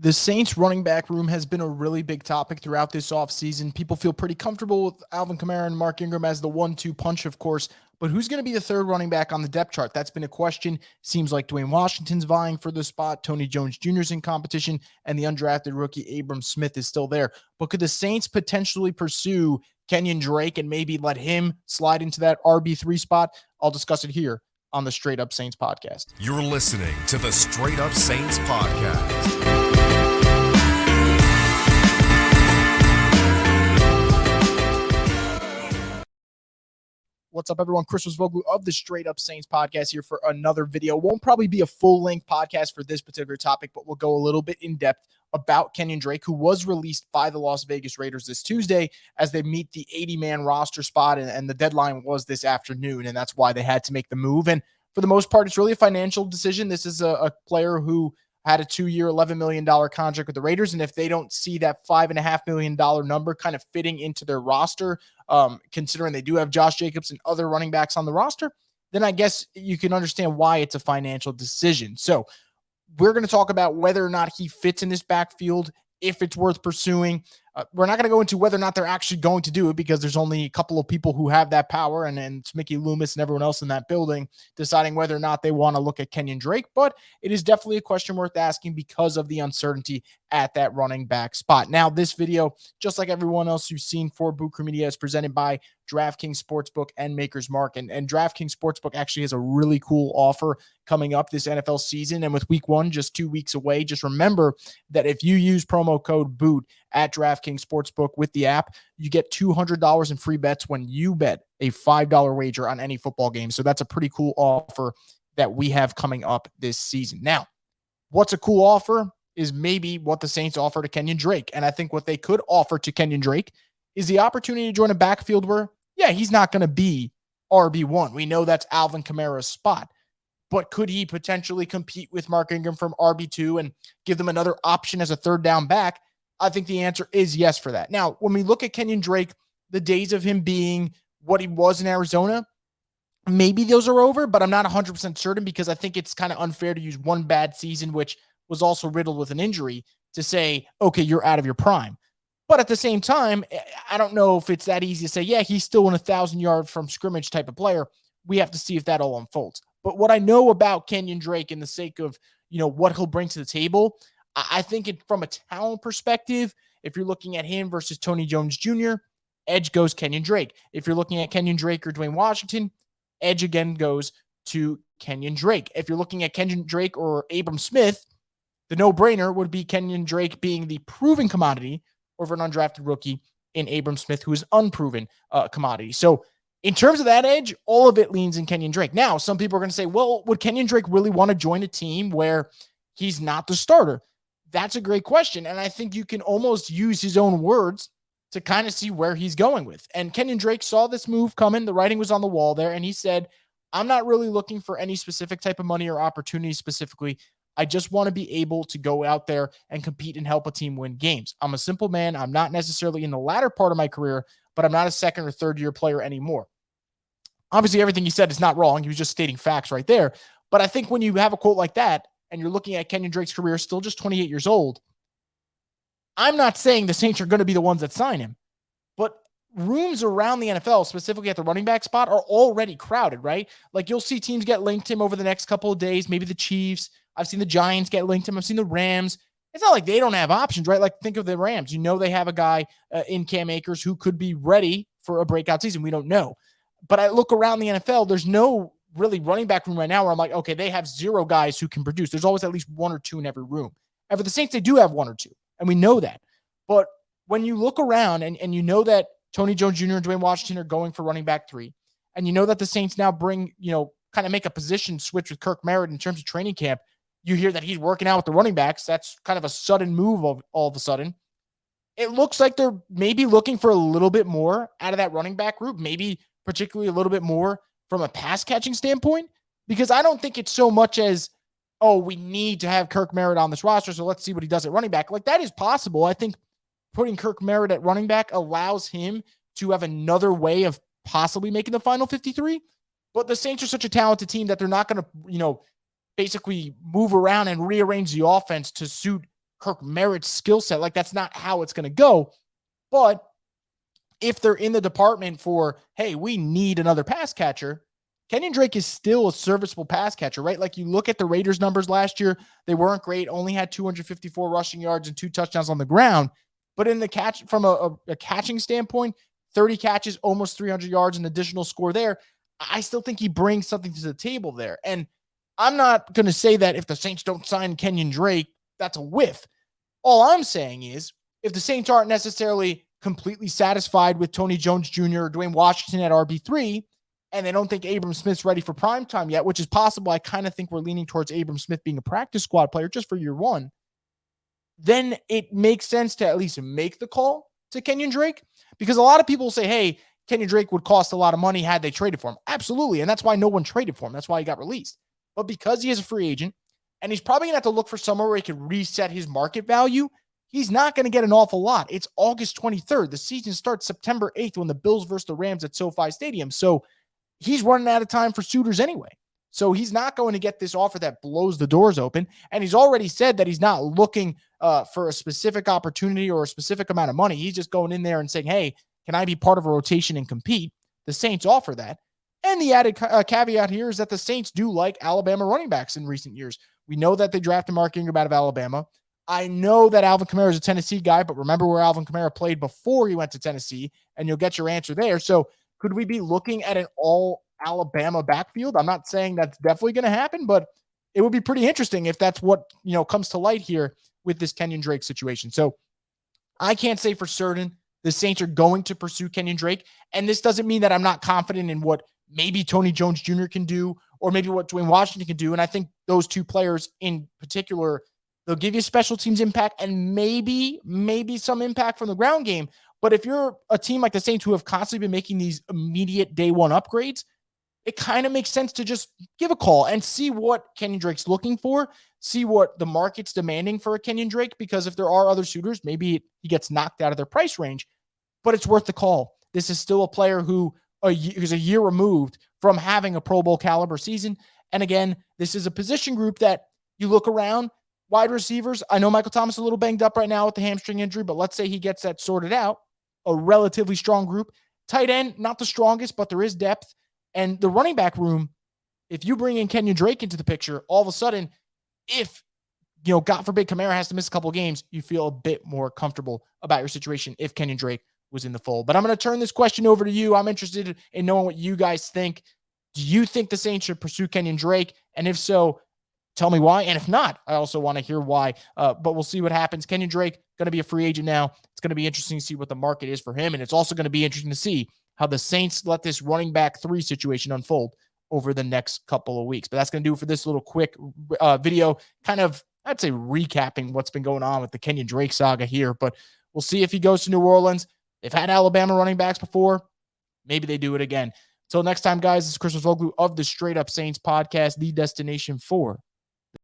The Saints running back room has been a really big topic throughout this offseason. People feel pretty comfortable with Alvin Kamara and Mark Ingram as the 1-2 punch, of course. But who's going to be the third running back on the depth chart? That's been a question. Seems like Dwayne Washington's vying for the spot. Tony Jones Jr. is in competition, and the undrafted rookie Abram Smith is still there. But could the Saints potentially pursue Kenyan Drake and maybe let him slide into that RB3 spot? I'll discuss it here on the Straight Up Saints podcast. You're listening to the Straight Up Saints podcast. What's up, everyone? Chris Voglu of the Straight Up Saints podcast here for another video. Won't probably be a full-length podcast for this particular topic, but we'll go a little bit in depth about Kenyan Drake, who was released by the Las Vegas Raiders this Tuesday as they meet the 80-man roster spot, and the deadline was this afternoon, and that's why they had to make the move. And for the most part, it's really a financial decision. This is a player who had a 2-year, $11 million contract with the Raiders. And if they don't see that $5.5 million number kind of fitting into their roster, considering they do have Josh Jacobs and other running backs on the roster, then I guess you can understand why it's a financial decision. So we're going to talk about whether or not he fits in this backfield, if it's worth pursuing. We're not going to go into whether or not they're actually going to do it because there's only a couple of people who have that power, and it's Mickey Loomis and everyone else in that building deciding whether or not they want to look at Kenyan Drake. But it is definitely a question worth asking because of the uncertainty at that running back spot. Now, this video, just like everyone else you've seen for Bucher Media, is presented by DraftKings Sportsbook and Maker's Mark. And DraftKings Sportsbook actually has a really cool offer coming up this NFL season. And with week 1 just 2 weeks away, just remember that if you use promo code BOOT at DraftKings Sportsbook with the app, you get $200 in free bets when you bet a $5 wager on any football game. So that's a pretty cool offer that we have coming up this season. Now, what's a cool offer is maybe what the Saints offer to Kenyan Drake. And I think what they could offer to Kenyan Drake is the opportunity to join a backfield where, yeah, he's not going to be RB1. We know that's Alvin Kamara's spot. But could he potentially compete with Mark Ingram from RB2 and give them another option as a third down back? I think the answer is yes for that. Now, when we look at Kenyan Drake, the days of him being what he was in Arizona, maybe those are over, but I'm not 100% certain because I think it's kind of unfair to use one bad season, which was also riddled with an injury, to say, okay, you're out of your prime. But at the same time, I don't know if it's that easy to say, yeah, he's still an 1,000-yard from scrimmage type of player. We have to see if that all unfolds. But what I know about Kenyan Drake in the sake of, what he'll bring to the table, I think from a talent perspective, if you're looking at him versus Tony Jones Jr., edge goes Kenyan Drake. If you're looking at Kenyan Drake or Dwayne Washington, edge again goes to Kenyan Drake. If you're looking at Kenyan Drake or Abram Smith, the no-brainer would be Kenyan Drake being the proven commodity over an undrafted rookie in Abram Smith, who is unproven commodity. So in terms of that edge, all of it leans in Kenyan Drake. Now, some people are going to say, well, would Kenyan Drake really want to join a team where he's not the starter? That's a great question. And I think you can almost use his own words to kind of see where he's going with. And Kenyan Drake saw this move coming. The writing was on the wall there. And he said, I'm not really looking for any specific type of money or opportunity specifically. I just want to be able to go out there and compete and help a team win games. I'm a simple man. I'm not necessarily in the latter part of my career, but I'm not a second or third year player anymore. Obviously, everything he said is not wrong. He was just stating facts right there. But I think when you have a quote like that, and you're looking at Kenyan Drake's career, still just 28 years old, I'm not saying the Saints are going to be the ones that sign him, but rooms around the NFL, specifically at the running back spot, are already crowded, right? Like you'll see teams get linked to him over the next couple of days, maybe the Chiefs. I've seen the Giants get linked to him. I've seen the Rams. It's not like they don't have options, right? Like think of the Rams. They have a guy in Cam Akers who could be ready for a breakout season. We don't know. But I look around the NFL, there's no really running back room right now where I'm like, okay, they have 0 guys who can produce. There's always at least 1 or 2 in every room. And for the Saints, they do have 1 or 2, and we know that. But when you look around and you know that Tony Jones Jr. and Dwayne Washington are going for running back 3, and you know that the Saints now bring, kind of make a position switch with Kirk Merritt in terms of training camp, you hear that he's working out with the running backs. That's kind of a sudden move all of a sudden. It looks like they're maybe looking for a little bit more out of that running back group, maybe particularly a little bit more from a pass catching standpoint, because I don't think it's so much as, oh, we need to have Kirk Merritt on this roster, so let's see what he does at running back. Like that is possible. I think putting Kirk Merritt at running back allows him to have another way of possibly making the final 53. But the Saints are such a talented team that they're not going to, basically move around and rearrange the offense to suit Kirk Merritt's skill set. Like, that's not how it's going to go. But if they're in the department for, hey, we need another pass catcher, Kenyan Drake is still a serviceable pass catcher, right? Like, you look at the Raiders numbers last year, they weren't great, only had 254 rushing yards and 2 touchdowns on the ground. But in the catch, from a catching standpoint, 30 catches, almost 300 yards, an additional score there. I still think he brings something to the table there. And I'm not going to say that if the Saints don't sign Kenyan Drake, that's a whiff. All I'm saying is, if the Saints aren't necessarily completely satisfied with Tony Jones Jr. or Dwayne Washington at RB3, and they don't think Abram Smith's ready for primetime yet, which is possible. I kind of think we're leaning towards Abram Smith being a practice squad player just for year one. Then it makes sense to at least make the call to Kenyan Drake, because a lot of people say, hey, Kenyan Drake would cost a lot of money had they traded for him. Absolutely. And that's why no one traded for him. That's why he got released. But because he is a free agent and he's probably going to have to look for somewhere where he can reset his market value, he's not going to get an awful lot. It's August 23rd. The season starts September 8th when the Bills versus the Rams at SoFi Stadium. So he's running out of time for suitors anyway. So he's not going to get this offer that blows the doors open. And he's already said that he's not looking for a specific opportunity or a specific amount of money. He's just going in there and saying, hey, can I be part of a rotation and compete? The Saints offer that. And the added caveat here is that the Saints do like Alabama running backs in recent years. We know that they drafted Mark Ingram out of Alabama. I know that Alvin Kamara is a Tennessee guy, but remember where Alvin Kamara played before he went to Tennessee, and you'll get your answer there. So could we be looking at an all Alabama backfield? I'm not saying that's definitely going to happen, but it would be pretty interesting if that's what, comes to light here with this Kenyan Drake situation. So I can't say for certain the Saints are going to pursue Kenyan Drake. And this doesn't mean that I'm not confident in what maybe Tony Jones Jr. can do, or maybe what Dwayne Washington can do. And I think those two players in particular, they'll give you special teams impact and maybe some impact from the ground game. But if you're a team like the Saints who have constantly been making these immediate day one upgrades, it kind of makes sense to just give a call and see what Kenyan Drake's looking for, see what the market's demanding for a Kenyan Drake, because if there are other suitors, maybe he gets knocked out of their price range, but it's worth the call. This is still a player who's a year removed from having a Pro Bowl caliber season. And again, this is a position group that you look around, wide receivers. I know Michael Thomas is a little banged up right now with the hamstring injury, but let's say he gets that sorted out. A relatively strong group. Tight end, not the strongest, but there is depth. And the running back room, if you bring in Kenyan Drake into the picture, all of a sudden, if, God forbid Kamara has to miss a couple of games, you feel a bit more comfortable about your situation if Kenyan Drake was in the fold. But I'm going to turn this question over to you. I'm interested in knowing what you guys think. Do you think the Saints should pursue Kenyan Drake? And if so, tell me why. And if not, I also want to hear why. But we'll see what happens. Kenyan Drake, going to be a free agent now. It's going to be interesting to see what the market is for him. And it's also going to be interesting to see how the Saints let this running back 3 situation unfold over the next couple of weeks. But that's going to do it for this little quick video, kind of, I'd say, recapping what's been going on with the Kenyan Drake saga here. But we'll see if he goes to New Orleans. They've had Alabama running backs before. Maybe they do it again. Until next time, guys, this is Chris Voglu of the Straight Up Saints podcast, the destination for